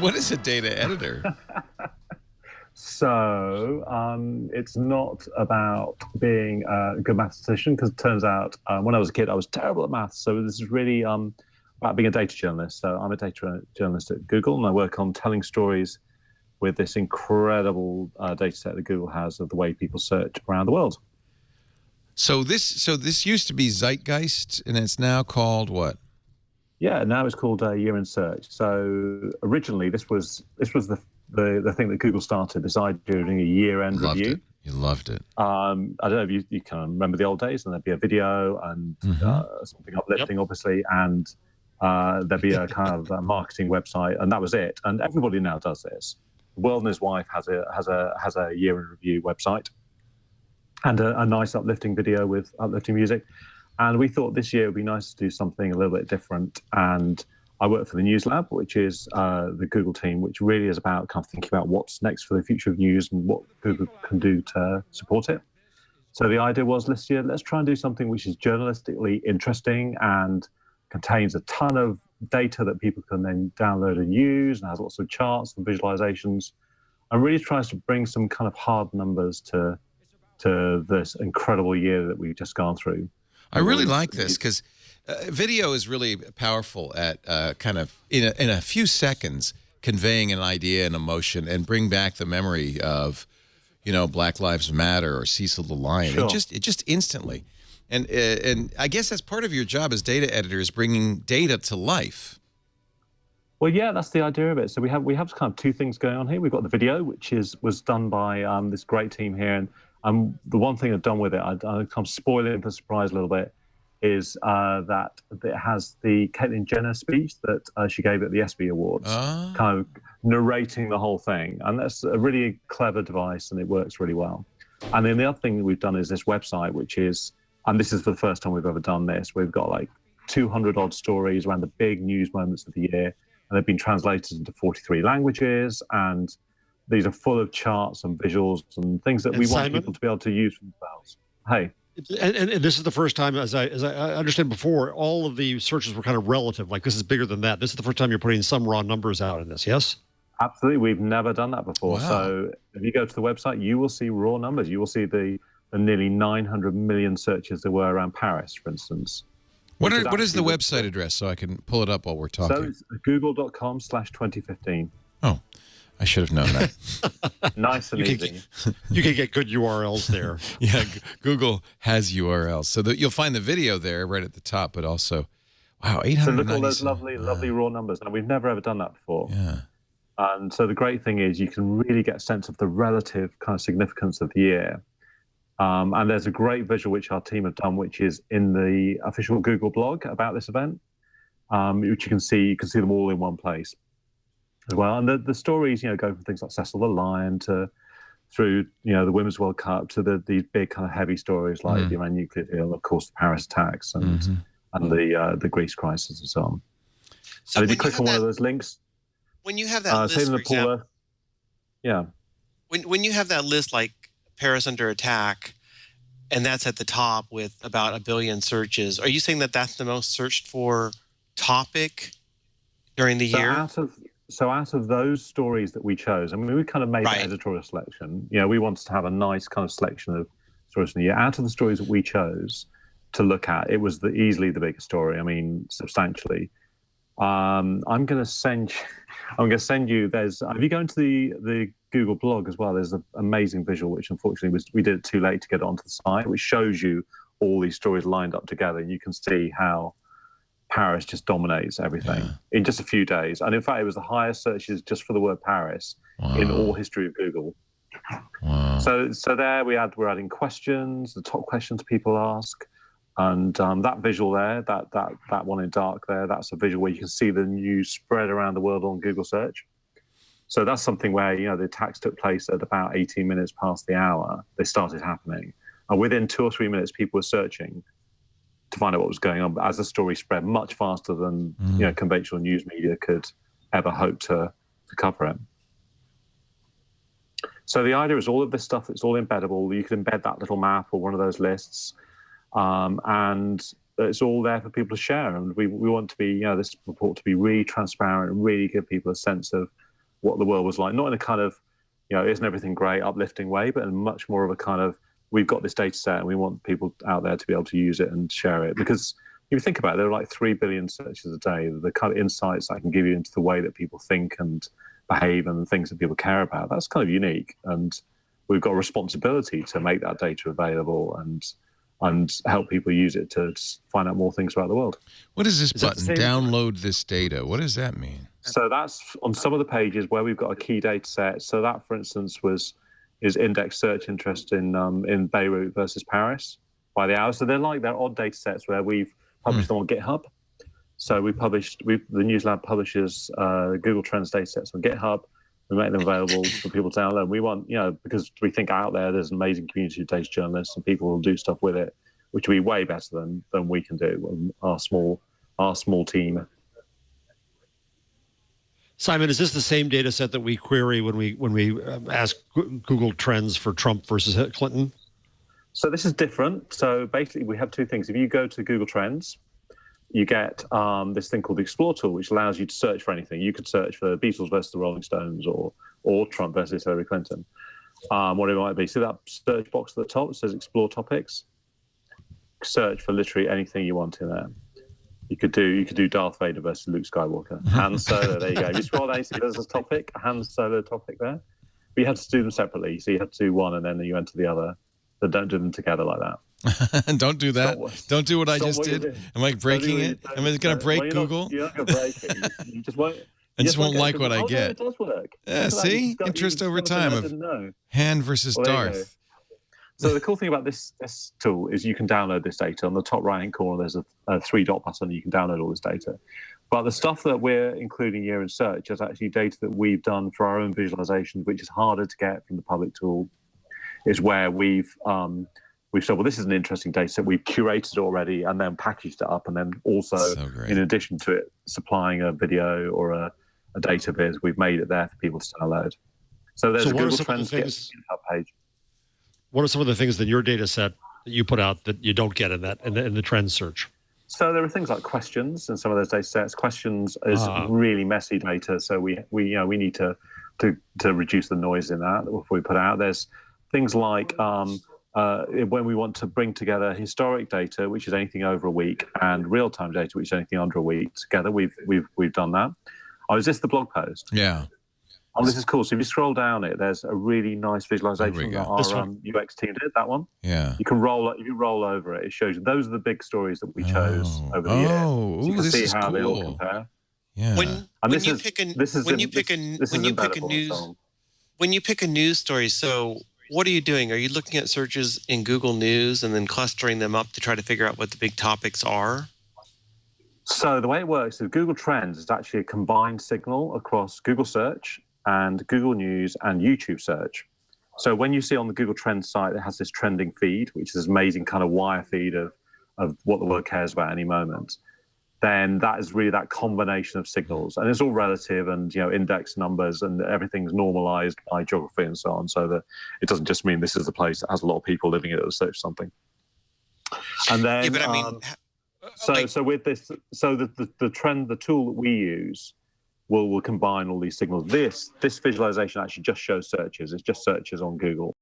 What is a data editor? So it's not about being a good mathematician, because it turns out when I was a kid, I was terrible at maths. So this is really about being a data journalist. So I'm a data journalist at Google, and I work on telling stories with this incredible data set that Google has of the way people search around the world. So this used to be Zeitgeist, and it's now called what? Yeah, now it's called Year in Search. So originally, this was the thing that Google started, this idea of doing a year-end review. You loved it. I don't know if you kind of remember the old days, and there'd be a video and something uplifting, obviously, and there'd be a kind of a marketing website, and that was it. And everybody now does this. Will and his wife has a year-end review website, and a nice uplifting video with uplifting music. And we thought this year it would be nice to do something a little bit different. And I work for the News Lab, which is the Google team, which really is about kind of thinking about what's next for the future of news and what Google can do to support it. So the idea was this year, let's try and do something which is journalistically interesting and contains a ton of data that people can then download and use, and has lots of charts and visualizations, and really tries to bring some kind of hard numbers to this incredible year that we've just gone through. I really like this because video is really powerful at kind of in a few seconds conveying an idea and emotion and bring back the memory of, Black Lives Matter or Cecil the Lion. Sure. It just instantly, and I guess that's part of your job as data editor, is bringing data to life. Well, yeah, that's the idea of it. So we have kind of two things going on here. We've got the video, which was done by this great team here, and the one thing I've done with it, I kind of spoil it for surprise a little bit, is that it has the Caitlyn Jenner speech that she gave at the ESPY Awards, kind of narrating the whole thing. And that's a really clever device, and it works really well. And then the other thing that we've done is this website, which is, and this is for the first time we've ever done this, we've got like 200 odd stories around the big news moments of the year, and they've been translated into 43 languages, and these are full of charts and visuals and things that we want people to be able to use for themselves. Hey. And this is the first time, as I understand before, all of the searches were kind of relative. Like, this is bigger than that. This is the first time you're putting some raw numbers out in this, yes? Absolutely. We've never done that before. Wow. So if you go to the website, you will see raw numbers. You will see the nearly 900 million searches there were around Paris, for instance. What is the website address so I can pull it up while we're talking? So it's google.com/2015. Oh, I should have known that. Nice and easy. You can get good URLs there. Yeah, Google has URLs. So you'll find the video there right at the top, but also, wow, 890. So look at all those lovely raw numbers. And we've never ever done that before. Yeah. And so the great thing is you can really get a sense of the relative kind of significance of the year. And there's a great visual which our team have done, which is in the official Google blog about this event, which you can see them all in one place as well. And the stories, go from things like Cecil the Lion through the Women's World Cup to these big kind of heavy stories like the Iran nuclear deal, of course, the Paris attacks and the Greece crisis and so on. So if you click on one of those links, when you have that list, for example, when you have that list like Paris under attack, and that's at the top with about 1 billion searches, are you saying that that's the most searched for topic during the year? Out of those stories that we chose, I mean, we kind of made an editorial selection. We wanted to have a nice kind of selection of stories from the year. Out of the stories that we chose to look at, it was easily the biggest story. I mean, substantially. I'm going to send you. If you go into the Google blog as well, there's an amazing visual, which unfortunately we did it too late to get onto the site, which shows you all these stories lined up together, and you can see how Paris just dominates everything in just a few days. And in fact, it was the highest searches just for the word Paris in all history of Google. Wow. So there we're adding questions, the top questions people ask. And that visual there, that one in dark there, that's a visual where you can see the news spread around the world on Google search. So that's something where, the attacks took place at about 18 minutes past the hour. They started happening. And within 2 or 3 minutes, people were searching to find out what was going on. But as the story spread much faster than conventional news media could ever hope to cover it. So the idea is all of this stuff, it's all embeddable. You can embed that little map or one of those lists. And it's all there for people to share. And we want to be, this report to be really transparent and really give people a sense of what the world was like, not in a kind of, isn't everything great, uplifting way, but in much more of a kind of, we've got this data set and we want people out there to be able to use it and share it. Because if you think about it, there are like 3 billion searches a day. The kind of insights I can give you into the way that people think and behave and the things that people care about, that's kind of unique. And we've got a responsibility to make that data available and help people use it to find out more things about the world. What is this button? Download this data. What does that mean? So that's on some of the pages where we've got a key data set. So that, for instance, is index search interest in Beirut versus Paris by the hour. So they're odd data sets where we've published them on GitHub. So the News Lab publishes Google Trends data sets on GitHub. We make them available for people to download. We want, because we think out there's an amazing community of data journalists and people will do stuff with it, which will be way better than we can do, our small team. Simon, is this the same data set that we query when we ask Google Trends for Trump versus Clinton? So this is different. So basically, we have two things. If you go to Google Trends, you get this thing called the Explore tool, which allows you to search for anything. You could search for Beatles versus the Rolling Stones or Trump versus Hillary Clinton, whatever it might be. See that search box at the top that says Explore Topics? Search for literally anything you want in there. You could do Darth Vader versus Luke Skywalker. Han Solo, there you go. If you scroll down, you see there's a topic, a Han Solo topic there. But you had to do them separately. So you had to do one and then you enter the other. But don't do them together like that. Don't do that. Don't do what I just did. Am I breaking it? Am I going to break Google? You're not going to break it. You just won't. I just won't like what I get. No, it does work. Yeah, see? Interest over time of Han versus Darth. So the cool thing about this tool is you can download this data. On the top right-hand corner, there's a 3-dot button. You can download all this data. But the stuff that we're including here in search is actually data that we've done for our own visualizations, which is harder to get from the public tool, is where we've said, well, this is an interesting data set. We've curated it already and then packaged it up. And then also, in addition to it, supplying a video or a data viz, we've made it there for people to download. So there's a Google Trends GitHub page. What are some of the things in your data set that you put out that you don't get in the trend search? So there are things like questions in some of those data sets. Questions is really messy data, so we need to reduce the noise in that before we put out. There's things like when we want to bring together historic data, which is anything over a week, and real-time data, which is anything under a week together. We've done that. Oh, is this the blog post? Yeah. Oh, this is cool. So if you scroll down it, there's a really nice visualization that our UX team did, that one. Yeah. You can if you roll over it, it shows you those are the big stories that we chose over the year. So you can see how they all compare. Yeah. When you pick a news story, so what are you doing? Are you looking at searches in Google News and then clustering them up to try to figure out what the big topics are? So the way it works is Google Trends is actually a combined signal across Google Search and Google News and YouTube search. So when you see on the Google Trends site, it has this trending feed, which is this amazing kind of wire feed of what the world cares about at any moment. Then that is really that combination of signals. And it's all relative and, index numbers and everything's normalized by geography and so on. So that it doesn't just mean this is the place that has a lot of people living in it that search something. And then, but I mean, so with this, so the tool that we use will combine all these signals. This visualization actually just shows searches. It's just searches on Google.